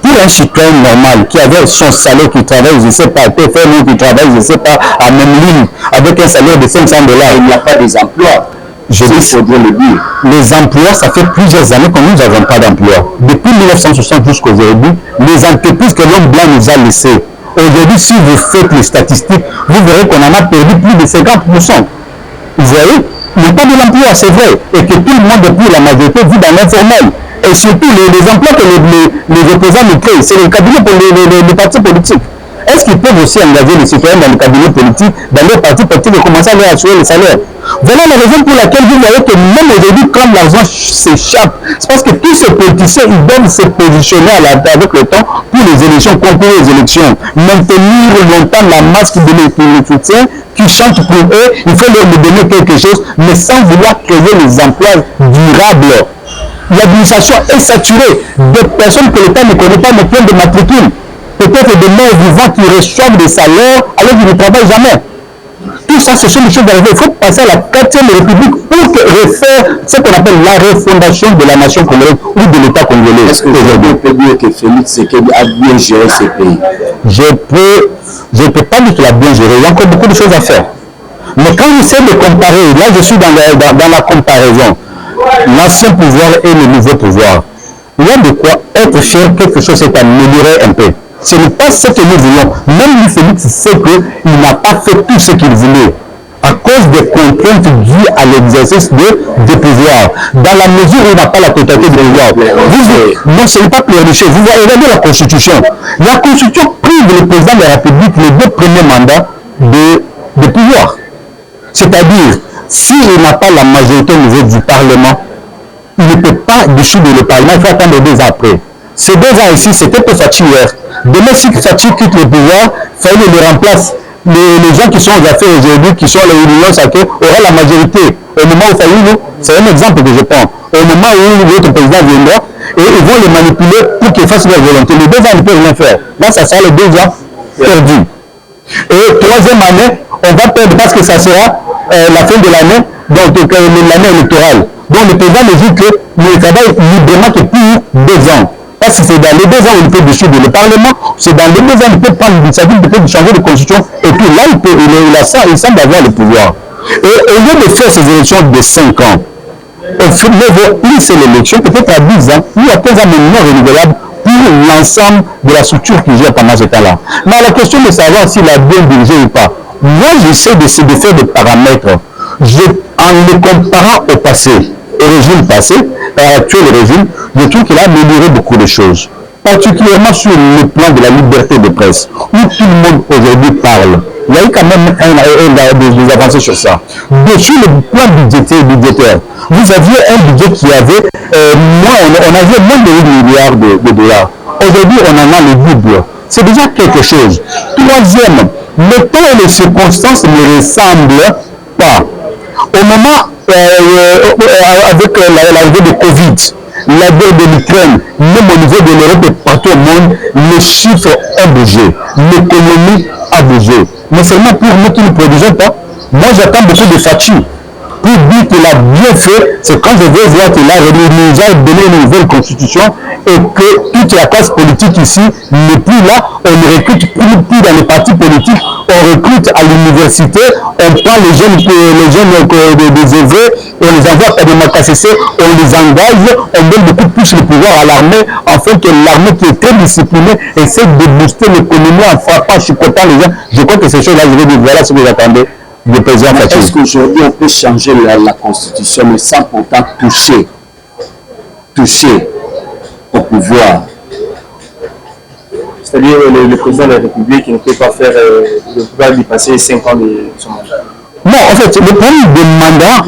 Pour un citoyen normal qui avait son salaire, qui travaille, je ne sais pas, TFM, qui travaille, je ne sais pas, à même ligne, avec un salaire de 500 $, il n'y a pas des emplois. Je dis, il faudrait le dire. Les emplois, ça fait plusieurs années que nous n'avons pas d'emploi. Depuis 1960 jusqu'à aujourd'hui, les entreprises que l'homme blanc nous a laissées, aujourd'hui, si vous faites les statistiques, vous verrez qu'on en a perdu plus de 50%. Vous voyez, il n'y a pas de l'emploi, c'est vrai, et que tout le monde, depuis la majorité, vit dans l'informel. Et surtout, les emplois que les opposants nous créent, c'est le cabinet pour les partis politiques. Est-ce qu'ils peuvent aussi engager les citoyens dans le cabinet politique, dans leur parti politique et commencer à leur assurer le salaire? Voilà la raison pour laquelle vous voyez que même aujourd'hui, quand l'argent s'échappe, c'est parce que tous ces politiciens, ils doivent se positionner avec le temps pour les élections, concourir aux élections, maintenir longtemps la masse qui les soutient, qui chante pour eux, il faut leur donner quelque chose, mais sans vouloir créer les emplois durables. L'administration est saturée de personnes que l'État ne connaît pas, mais point de matricule. Peut-être des morts vivants qui reçoivent des salaires alors qu'ils ne travaillent jamais. Tout ça, ce sont des choses à refaire. Il faut passer à la 4e République pour refaire ce qu'on appelle la refondation de la nation congolaise ou de l'État congolais. Est-ce que aujourd'hui on peut dire que Félix Tshisekedi a bien géré ce pays? Je ne peux pas dire qu'il a bien géré. Il y a encore beaucoup de choses à faire. Mais quand on essaie de comparer, là je suis dans la comparaison, l'ancien pouvoir et le nouveau pouvoir, il y a de quoi être fier, quelque chose s'est amélioré un peu. Ce n'est pas ce que nous voulons. Même lui, Félix, sait qu'il n'a pas fait tout ce qu'il voulait à cause des contraintes dues à l'exercice des pouvoirs. Dans la mesure où il n'a pas la totalité de pouvoir. Non, ce n'est pas pleurnicher. Vous voyez, regardez la Constitution. La Constitution prive le président de la République les 2 premiers mandats de pouvoir. C'est-à-dire, s'il n'a pas la majorité au niveau du Parlement, il ne peut pas dissoudre le Parlement, il faut attendre 2 ans après. Ces 2 ans ici, c'était pour Fachi hier. Demain, si Fachi quitte le pouvoir, il fallait le remplace. Les gens qui sont aux affaires aujourd'hui, qui sont les unions sacrées, auront la majorité. Au moment où Fachi, c'est un exemple que je prends. Au moment où votre président viendra, et ils vont le manipuler pour qu'il fasse leur volonté. Les 2 ans, ils ne peuvent rien faire. Là, ça sera les 2 ans perdus. Et 3e année, on va perdre parce que ça sera la fin de l'année, donc l'année électorale. Donc le président ne dit que le travail librement que pour 2 ans. Parce que c'est dans les 2 ans où il peut dissoudre le Parlement, c'est dans les 2 ans où il peut prendre l'initiative, peut changer de constitution, et puis là, il semble avoir le pouvoir. Et au lieu de faire ces élections de 5 ans, une seule élection, peut-être à 10 ans, ou à 15 ans, mais non renouvelable, pour l'ensemble de la structure qui gère pendant ce temps-là. Mais la question de savoir s'il a bien dirigé ou pas, moi j'essaie de faire des paramètres, en le comparant au passé, au régime passé, à l'actuel régime, je trouve qu'il a amélioré beaucoup de choses, particulièrement sur le plan de la liberté de presse, où tout le monde aujourd'hui parle. Il y a eu quand même des avancées sur ça. Sur le plan budgétaire, vous aviez un budget qui avait, on avait moins de 8 milliards de dollars. Aujourd'hui, on en a le double. C'est déjà quelque chose. 3e, le temps et les circonstances ne ressemblent pas. Au moment, avec l'arrivée de Covid, la guerre de l'Ukraine, même au niveau de l'Europe et partout au monde, les chiffres ont bougé, l'économie a bougé. Mais seulement pour nous qui ne produisons pas, Moi, j'attends beaucoup de Fachi. Pour dire qu'il a bien fait, c'est quand je veux voir qu'il nous a donné une nouvelle constitution et que toute la classe politique ici n'est plus là. On ne recrute plus dans les partis politiques, on recrute à l'université, on prend les jeunes des œuvres, on les envoie par des MKCC, on les engage, on donne beaucoup plus le pouvoir à l'armée, afin que l'armée qui est très disciplinée essaie de booster l'économie en frappant, chicotant les gens. Je crois que ces choses-là, je vais dire, voilà ce que j'attendais. Est-ce qu'aujourd'hui on peut changer la constitution mais sans pourtant toucher au pouvoir? C'est-à-dire le président de la République ne peut pas faire le pouvoir dépasser 5 ans de son mandat. Non, en fait, le problème des mandats,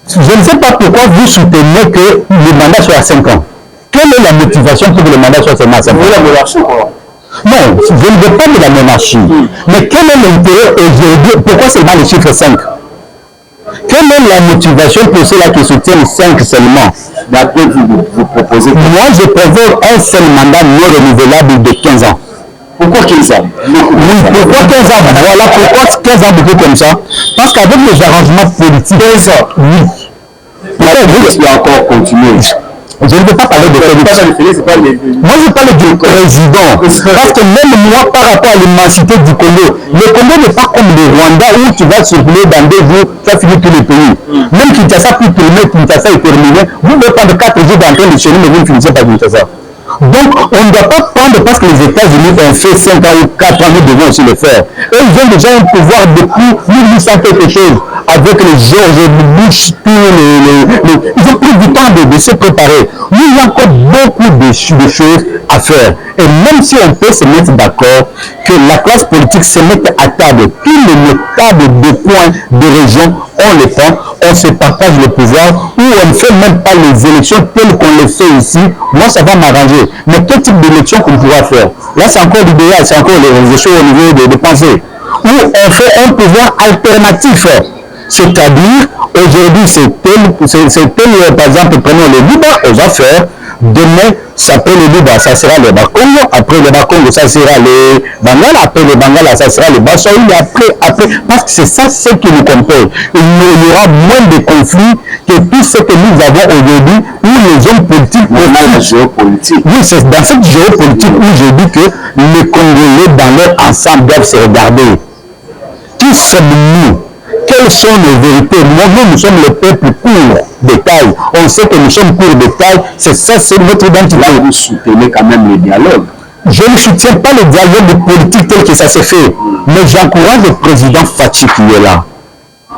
je ne sais pas pourquoi vous soutenez que le mandat soit à 5 ans. Quelle est la motivation pour que le mandat soit seulement à 5 ans? Vous la monarchie, quoi. Non, je ne veux pas de la monarchie. Mais quel est l'intérêt aujourd'hui? Pourquoi seulement le chiffre 5? Quelle est la motivation pour ceux-là qui soutiennent 5 seulement? D'après vous proposez? Moi, je propose un seul mandat non renouvelable de 15 ans. Pourquoi 15 ans? Oui, pourquoi 15 ans? Voilà pourquoi 15 ans beaucoup comme ça. Parce qu'avec les arrangements politiques, 15 ans, oui. Pourquoi vous encore continuer? Je ne veux pas parler de Félix. Moi, je parle du président. Parce que même moi, par rapport à l'immensité du Congo, le Congo n'est pas comme le Rwanda où tu vas circuler dans 2 jours, tu vas finir tous les pays. Même Kinshasa, pour tourner, Kinshasa est terminé. Vous pouvez prendre 4 jours d'entrée de chez nous, mais vous ne finissez pas Kinshasa. Donc, on ne doit pas prendre parce que les États-Unis ont fait 5 ans ou 4 ans, nous devons aussi le faire. Et ils ont déjà un pouvoir depuis 1800 quelque chose, avec les George Bush, ils ont pris du temps de se préparer. Nous, il y a encore beaucoup de choses à faire. Et même si on peut se mettre d'accord que la classe politique se mette à table, tous les notables de coins, de régions, on les prend, on se partage le pouvoir, ou on ne fait même pas les élections telles qu'on les fait ici. Moi, ça va m'arranger. Mais quel type d'élection qu'on pourra faire? Là, c'est encore l'idéal, c'est encore les choses au niveau de pensée. Où on fait un pouvoir alternatif. C'est-à-dire, aujourd'hui, c'est tel, par exemple, prenons le Liban aux affaires. Demain, ça peut le Liban, ça sera le Bakongo. Après le Bakongo, ça sera le Bangala. Après le Bangala, ça sera le Bassaoui. Après, parce que c'est ça ce qui nous compose. Il y aura moins de conflits que tout ce que nous avons aujourd'hui, où les hommes politiques... la géopolitique. Oui, c'est dans cette géopolitique où j'ai dit que les Congolais, dans leur ensemble, doivent se regarder. Qui sommes-nous? Quelles sont nos vérités? Nous sommes le peuple court de taille. On sait que nous sommes court de taille. C'est ça, c'est notre identité. Là, vous soutenez quand même le dialogue. Je ne soutiens pas le dialogue politique tel que ça se fait. Mais j'encourage le président Fachi qui est là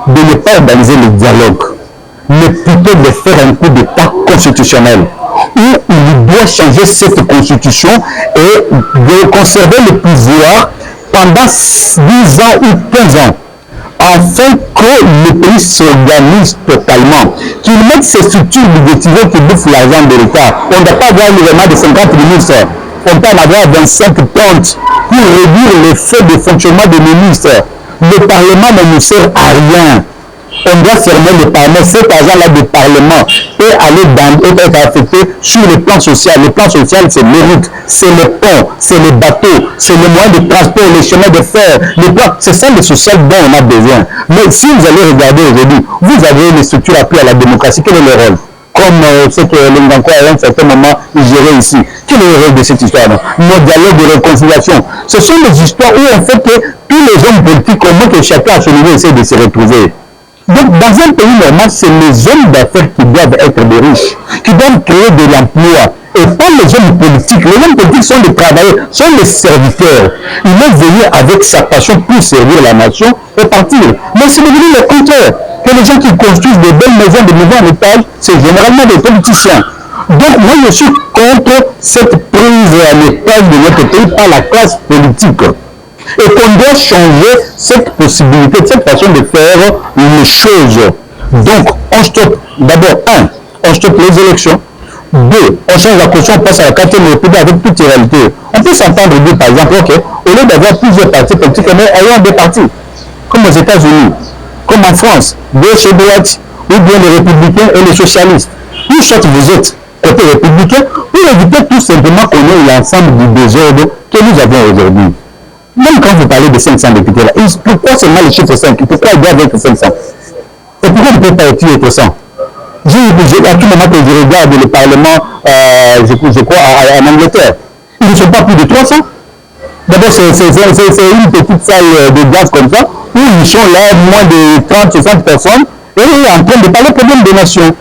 de ne pas organiser le dialogue, mais plutôt de faire un coup d'État constitutionnel où il doit changer cette constitution et de conserver le pouvoir pendant 10 ans ou 15 ans. Afin que le pays s'organise totalement, qu'il mette ses structures budgétaires qui bouffent l'argent de l'État. On ne doit pas avoir un gouvernement de 50 ministres, on peut en avoir 25, 30 pour réduire les frais de fonctionnement des ministres. Le Parlement ne nous sert à rien. On doit fermer le Parlement. Cet argent-là du Parlement peut aller être affecté sur le plan social. Le plan social, c'est les routes, c'est le pont, c'est les bateaux, c'est le moyen de transport, les chemins de fer. C'est ça le social dont on a besoin. Mais si vous allez regarder aujourd'hui, vous avez les structures appelées à la démocratie. Quel est le rôle? Comme ce que l'Inganko à un certain moment gérait ici. Quel est le rôle de cette histoire-là? Nos dialogues de réconciliation. Ce sont des histoires où on fait que tous les hommes politiques, au moins que chacun à son niveau essaie de se retrouver. Donc, dans un pays normal, c'est les hommes d'affaires qui doivent être des riches, qui doivent créer de l'emploi, et pas les hommes politiques. Les hommes politiques sont des travailleurs, sont des serviteurs. Ils doivent venir avec sa passion pour servir la nation et partir. Mais c'est devenu le contraire. Que les gens qui construisent des belles maisons, des maisons en étage, c'est généralement des politiciens. Donc, moi, je suis contre cette prise en étage de notre pays par la classe politique. Et qu'on doit changer cette possibilité, cette façon de faire les choses. Donc, on stoppe d'abord, on stoppe les élections. 2, on change la caution, on passe à la 4e République avec toutes les réalités. On peut s'entendre dire, par exemple, ok, au lieu d'avoir plusieurs partis politiques, ayons des partis, comme aux États-Unis, comme en France, gauche et droite, ou bien les républicains et les socialistes. Où soit vous êtes côté républicain, pour éviter tout simplement qu'on ait l'ensemble du désordre que nous avons aujourd'hui. Même quand vous parlez de 500 députés là, pourquoi seulement les chiffres 5? Pourquoi il doit être 500? Et pourquoi on ne peut pas être 800? À tout moment que je regarde le Parlement, je crois, en Angleterre, ils ne sont pas plus de 300. D'abord, c'est une petite salle de gaz comme ça, où ils sont là, moins de 30-60 personnes, et ils sont en train de parler problème des nations.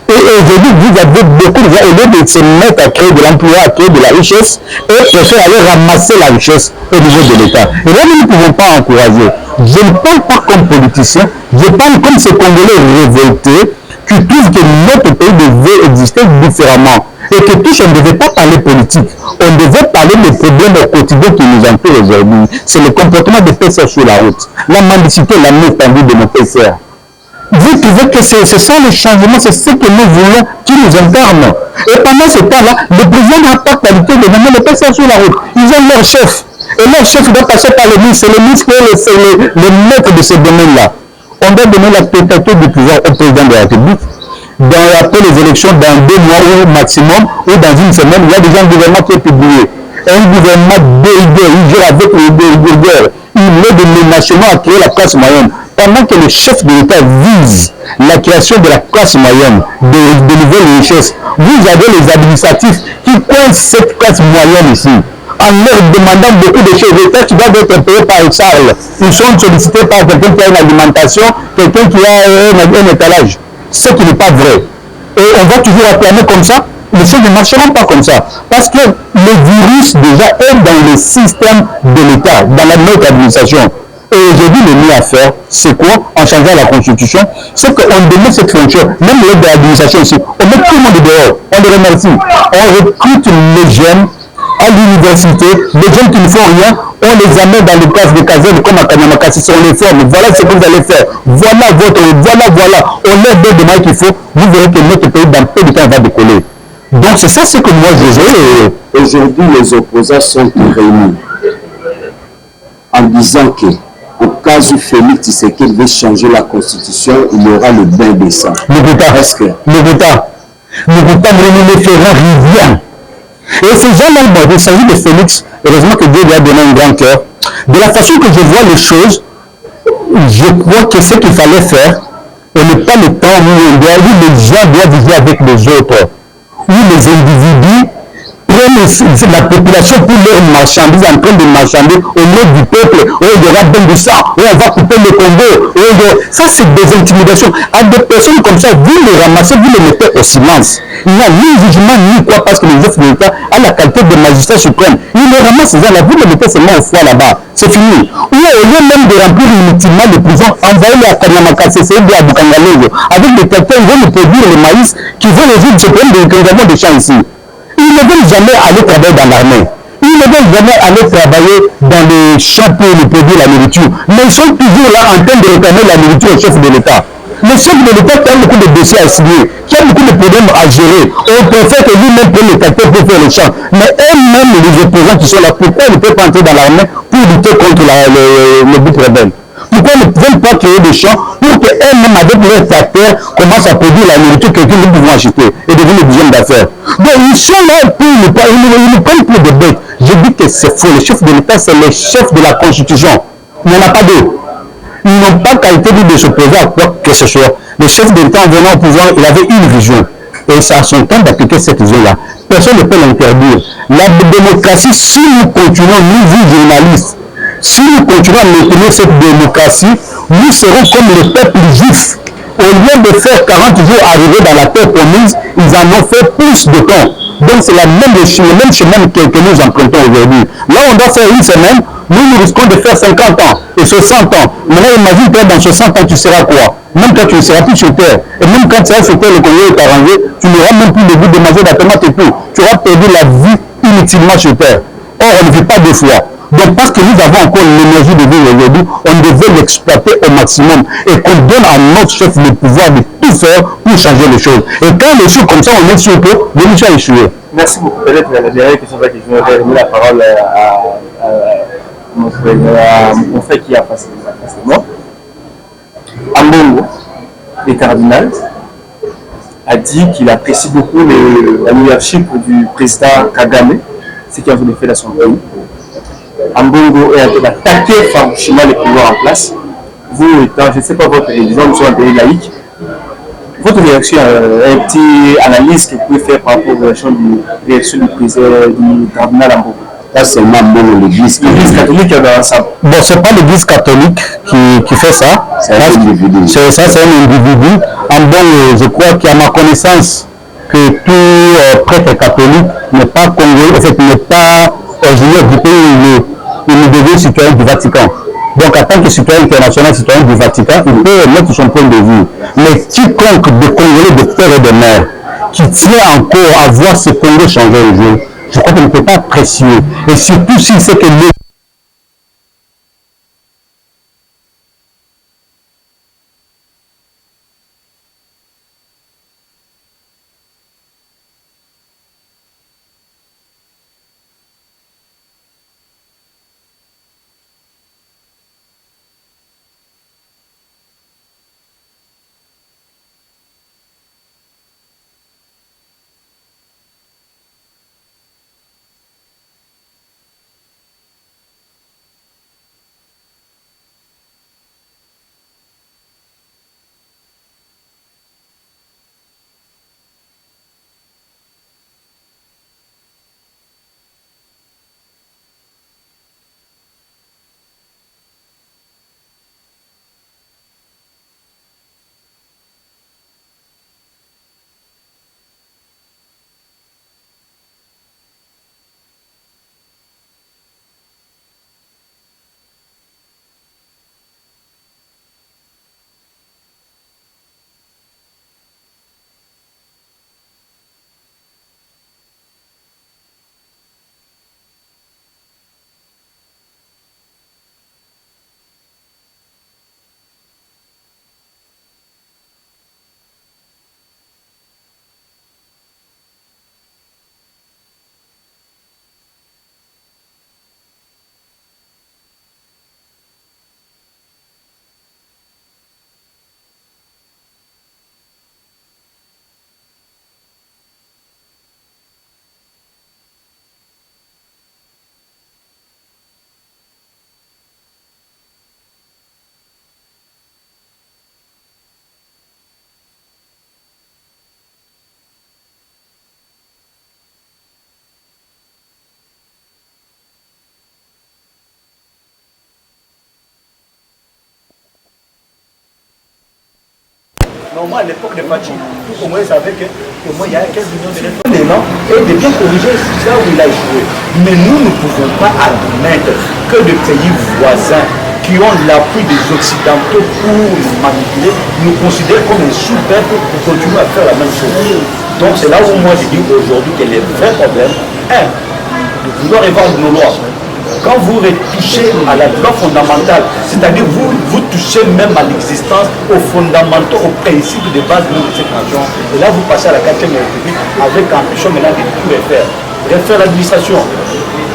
Et aujourd'hui, vous avez beaucoup de gens, au lieu de se mettre à créer de l'emploi, à créer de la richesse, et préfèrent aller ramasser la richesse au niveau de l'État. Et là, nous ne pouvons pas encourager. Je ne parle pas comme politicien, je parle comme ces Congolais révoltés qui trouvent que notre pays devait exister différemment. Et que tous, on ne devait pas parler politique. On devait parler des problèmes au quotidien qui nous entourent aujourd'hui. C'est le comportement des pêcheurs sur la route. La mendicité, la main tendue de nos pêcheurs. Vous trouvez que c'est ça le changement, c'est ce que nous voulons qui nous incarne. Et pendant ce temps-là, le président n'a pas qualité de nommer les pêcheurs sur la route. Ils ont leur chef. Et leur chef doit passer par le ministre. C'est le ministre qui est le maître de ce domaine-là. On doit donner la totalité du pouvoir au président de la République. Après les élections, dans 2 mois ou maximum, ou dans une semaine, il y a déjà un gouvernement qui est publié. Un gouvernement délégué, il gère avec les délégués. Il met des nationaux à créer la classe moyenne. Pendant que le chef de l'État vise la création de la classe moyenne, de nouvelles richesses, vous avez les administratifs qui coincent cette classe moyenne ici, en leur demandant beaucoup de choses. Les tâches doivent être payées par Charles. Ils sont sollicités par quelqu'un qui a une alimentation, quelqu'un qui a un étalage. Ce qui n'est pas vrai. Et on va toujours acclamer comme ça. Les choses ne marcheront pas comme ça. Parce que le virus déjà est dans le système de l'État, dans notre administration. Et aujourd'hui, le mieux à faire, c'est quoi? En changeant la constitution, c'est qu'on demande cette fonction, même l'aide de l'administration ici. On met tout le monde dehors. On les remercie. On recrute les jeunes à l'université, les jeunes qui ne font rien, on les amène dans les classes de casernes comme à Kanyamakassi, on les forme, voilà ce que vous allez faire, voilà, on leur donne des moyens qu'il faut, vous verrez que notre pays dans peu de temps va décoller. Donc c'est ça ce que moi je veux. Aujourd'hui, les opposants sont réunis en disant que au cas où Félix Tshisekedi veut changer la constitution, il y aura le bain de sang. Nous ne ferons rien. Et ces gens-là, il s'agit de Félix, heureusement que Dieu lui a donné un grand cœur. De la façon que je vois les choses, je crois que ce qu'il fallait faire, on n'est pas le temps où les gens doivent vivre avec les autres, où les individus prennent la population pour leur marchandise, en train de marchander au nom du peuple, où il y aura bien du sang, où on va couper le Congo. Ça, c'est des intimidations. À des personnes comme ça, vous les ramassez, vous les mettez au silence. Il n'y a ni jugement, ni quoi, parce que le chef de l'État a la qualité de magistrat suprême. Il les ramasse ces gens-là, vous les mettez seulement au foie là-bas. C'est fini. Ou au lieu même de remplir inutilement les prisons, envoyez-les à Kanyamakassi, à Bukangalezo. Avec des tracteurs, ils vont nous produire le maïs qui vont résoudre ce problème de dégradation des champs ici. Ils ne veulent jamais aller travailler dans l'armée. Ils ne veulent jamais aller travailler dans les champs pour nous produire la nourriture. Mais ils sont toujours là en train de réclamer la nourriture au chef de l'État. Le chef de l'État qui a beaucoup de dossiers à signer, qui a beaucoup de problèmes à gérer. On préfère que lui-même prenne les tracteurs pour faire les champs. Mais eux-mêmes, les opposants qui sont là, pourquoi ils ne peuvent pas entrer dans l'armée pour lutter contre le but rebelle? Pourquoi ils ne veulent pas créer des champs pour qu'eux-mêmes, avec leurs tracteurs, commencent à produire la nourriture que nous pouvons acheter et devenir des hommes d'affaires? Donc ils sont là pour ne pas, ils nous prennent pour des bêtes. Je dis que c'est faux. Le chef de l'État, c'est le chef de la Constitution. Il n'y en a pas deux. Ils n'ont pas qualité de s'opposer à quoi que ce soit. Le chef de l'État, en venant au pouvoir, il avait une vision. Et c'est à son temps d'appliquer cette vision-là. Personne ne peut l'interdire. La démocratie, si nous continuons, nous, vous, journalistes, si nous continuons à maintenir cette démocratie, nous serons comme le peuple juif. Au lieu de faire 40 jours arriver dans la terre promise, ils en ont fait plus de temps. Donc c'est le même chemin que nous empruntons aujourd'hui. Là, on doit faire une semaine, nous risquons de faire 50 ans et 60 ans. Maintenant, imagine-toi, dans 60 ans, tu seras quoi? Même quand tu ne seras plus sur terre. Et même quand tu seras sur terre, le Congo est arrangé, tu n'auras même plus le goût de manger la tomate et tout. Tu auras perdu la vie inutilement sur terre. Or, on ne vit pas deux fois. Donc, parce que nous avons encore l'énergie de vivre aujourd'hui, on devait l'exploiter au maximum et qu'on donne à notre chef le pouvoir de tout faire pour changer les choses. Et quand les choses comme ça, on est sûr que l'émission a échoué. Merci beaucoup. Peut-être la dernière question que je vais donner la parole à mon frère qui a passé moi. Ambongo, le cardinal, a dit qu'il apprécie beaucoup la leadership du président Kagame, ce qu'il a fait dans son pays. Ambongo et d'attaquer franchement les pouvoirs en place. Vous étant, je ne sais pas votre disons, nous sommes un pays laïque. Votre réaction, un petit analyse que vous pouvez faire par rapport à la réaction du président du cardinal Ambongo. Pas seulement l'église catholique dans ça. Bon, c'est pas l'église catholique qui fait ça. C'est un individu. C'est ça, c'est un individu. En bon, je crois qu'à ma connaissance, que tout prêtre catholique n'est pas congolais, en fait, n'est pas originaire du pays où il devient citoyen du Vatican. Donc, en tant que citoyen international, citoyen du Vatican, il peut mettre son point de vue. Mais quiconque de Congolais de père et de mère qui tient encore à voir ce Congo changer le jeu, je crois qu'il ne peut pas apprécier. Et surtout s'il sait que Normalement, à l'époque de Fachi, tout le monde savait que moi, il y a 15 millions d'éléphants et de bien corriger là où il a échoué. Mais nous ne pouvons pas admettre que des pays voisins qui ont l'appui des Occidentaux pour nous manipuler, nous considèrent comme un sous-peuple pour continuer à faire la même chose. Donc c'est là où moi je dis aujourd'hui que les vrais problèmes, de vouloir évaluer nos lois. Quand vous retouchez à la loi fondamentale, c'est-à-dire vous touchez même à l'existence, aux fondamentaux, aux principes de base de cette nation, et là vous passez à la 4e République avec ambition maintenant de tout refaire. Refaire l'administration,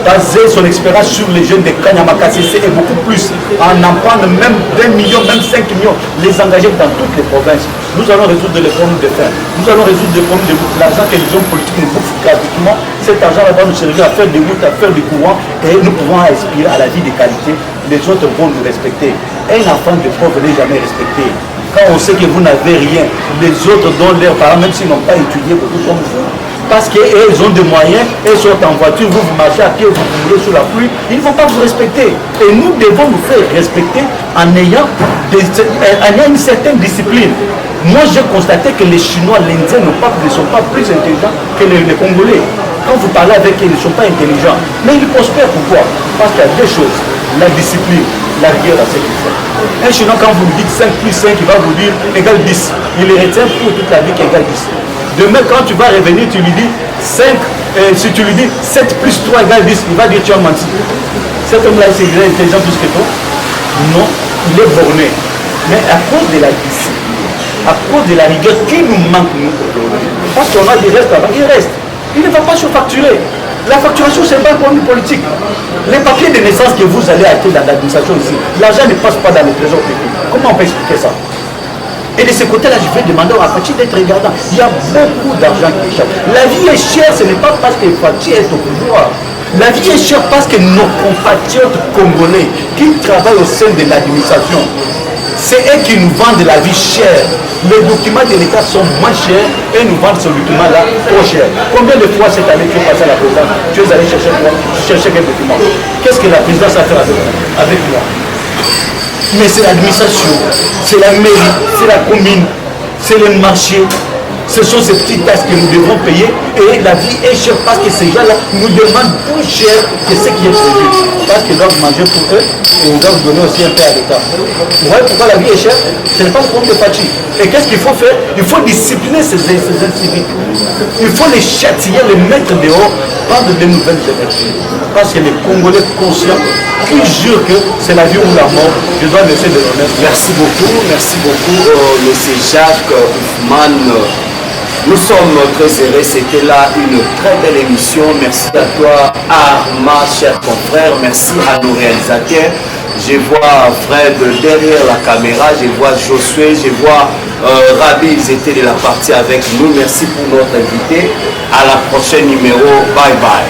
baser son expérience sur les jeunes de Kanyamaka CC et beaucoup plus, en prendre même 1 million, même 5 millions, les engager dans toutes les provinces. Nous allons résoudre les problèmes de faim, nous allons résoudre les problèmes de l'argent que les hommes politiques nous bouffent gratuitement. Cet argent-là va nous servir à faire des routes, à faire des courants et nous pouvons aspirer à la vie de qualité. Les autres vont nous respecter. Un enfant de pauvre n'est jamais respecté. Quand on sait que vous n'avez rien, les autres donnent leurs parents, même s'ils n'ont pas étudié beaucoup comme vous, parce qu'ils ont des moyens, ils sont en voiture, vous marchez à pied, vous roulez sous la pluie, ils ne vont pas vous respecter. Et nous devons nous faire respecter en ayant une certaine discipline. Moi, j'ai constaté que les Chinois, les Indiens ne sont pas plus intelligents que les Congolais. Quand vous parlez avec eux, ils ne sont pas intelligents. Mais ils prospèrent. Pourquoi? Parce qu'il y a deux choses. La discipline, la rigueur à ce qu'il fait. Un Chinois, quand vous lui dites 5 plus 5, il va vous dire égale 10. Il les retient pour toute la vie qu'égale 10. Demain, quand tu vas revenir, tu lui dis 5, si tu lui dis 7 plus 3 égale 10, il va dire tu as menti. Cet homme-là, c'est intelligent plus que toi? Non, il est borné. Mais à cause de la discipline, à cause de la rigueur qui nous manque, nous, aujourd'hui, parce qu'on a des restes avant, il reste. Il ne va pas surfacturer. La facturation, c'est pas pour une politique. Les papiers de naissance que vous allez acheter dans l'administration ici, l'argent ne passe pas dans le trésor public. Comment on peut expliquer ça? Et de ce côté-là, je vais demander à Fachi d'être regardant. Il y a beaucoup d'argent qui échappe. La vie est chère, ce n'est pas parce que Fachi est au pouvoir. La vie est chère parce que nos compatriotes congolais qui travaillent au sein de l'administration, c'est eux qui nous vendent la vie chère. Les documents de l'État sont moins chers et nous vendent ce document-là trop cher. Combien de fois cette année tu es passé à la présidence, tu es allé chercher quel document? Qu'est-ce que la présidence a fait avec moi? Mais c'est l'administration, c'est la mairie, c'est la commune, c'est le marché. Ce sont ces petites taxes que nous devons payer et la vie est chère parce que ces gens-là nous demandent plus cher que ce qui est prévu. Parce qu'ils doivent manger pour eux et ils doivent donner aussi un peu à l'État. Vous voyez pourquoi la vie est chère? Ce n'est pas le problème de fatigue. Et qu'est-ce qu'il faut faire? Il faut discipliner ces inciviques. Il faut les châtier, les mettre dehors, prendre de nouvelles élections. Parce que les Congolais conscients qui jurent que c'est la vie ou la mort, je dois laisser de l'honneur. Merci beaucoup, monsieur Jacques Oufman. Nous sommes très heureux, c'était là une très belle émission. Merci à toi Arma, cher confrère, merci à nos réalisateurs. Je vois Fred derrière la caméra, je vois Josué, je vois Rabi, ils étaient de la partie avec nous. Merci pour notre invité. À la prochaine numéro, bye bye.